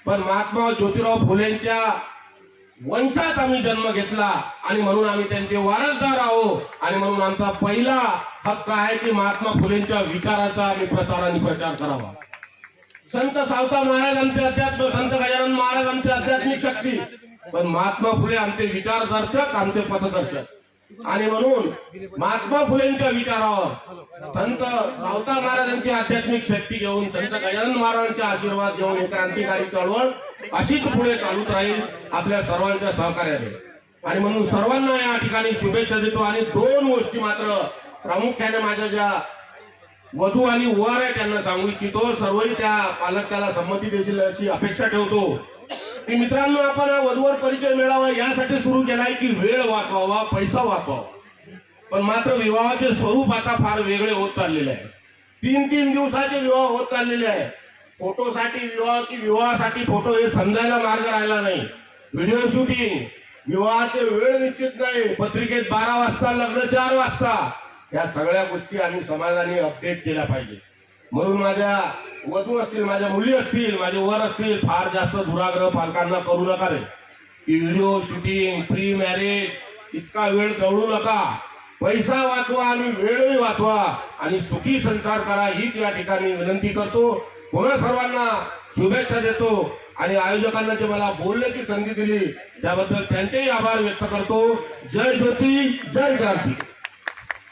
पण महात्मा ज्योतिराव फुलेंच्या वंशात आम्ही जन्म घेतला आणि म्हणून आम्ही त्यांचे वारसदार आहोत आणि म्हणून आमचा पहिला हक्क आहे की महात्मा फुलेंच्या विचाराचा आम्ही प्रसार आणि प्रचार करावा। संत सावता महाराज आमचे अध्यात्म, संत गजानन महाराज आमचे आध्यात्मिक शक्ती, पण महात्मा फुले आमचे विचारदर्शक, आमचे पथदर्शक। आणि म्हणून महात्मा फुलेंच्या विचारावर संत सावता महाराजांची आध्यात्मिक शक्ती घेऊन, संत गजानन महाराजांचे आशीर्वाद घेऊन ही क्रांतिकारी चळवळ अशीच पुढे चालूच राहील आपल्या सर्वांच्या सहकार्याने। आणि म्हणून सर्वांना या ठिकाणी शुभेच्छा देतो। आणि दोन गोष्टी मात्र प्रामुख्याने माझ्या ज्या वधू आणि वर आहे त्यांना सांगू इच्छितो, सर्वही त्या पालक त्याला संमती देतील अशी अपेक्षा ठेवतो की मित्रांनो, आपण वधूवर परिचय मिळावा यासाठी सुरू केलाय की वेळ वाचवावा, पैसा वाचवावा, पण मात्र विवाहाचे स्वरूप आता फार वेगळे होत चाललेले आहे। 3-3 दिवसाचे विवाह होत चाललेले आहे। फोटोसाठी विवाह की विवाहासाठी फोटो हे समजायला मार्ग राहिला नाही। व्हिडिओ शूटिंग, विवाहाचे वेळ निश्चित नाही, पत्रिकेत 12 वाजता लग्न 4 वाजता, या सगळ्या गोष्टी आम्ही समाजाने अपडेट केल्या पाहिजे। म्हणून माझ्या वधू असतील, माझ्या मुली असतील, माझे वर असतील, फार जास्त दुराग्रह पालकांना करू नका रे की व्हिडिओ शूटिंग, प्री मॅरेज इतका वेळ दौडू नका। पैसा वाचवा आणि वेळही वाचवा आणि सुखी संसार करा हीच या ठिकाणी विनंती करतो। पुन्हा सर्वांना शुभेच्छा देतो आणि आयोजकांना जे मला बोलण्याची संधी दिली त्याबद्दल त्यांचेही आभार व्यक्त करतो। जय ज्योती, जय क्रांती।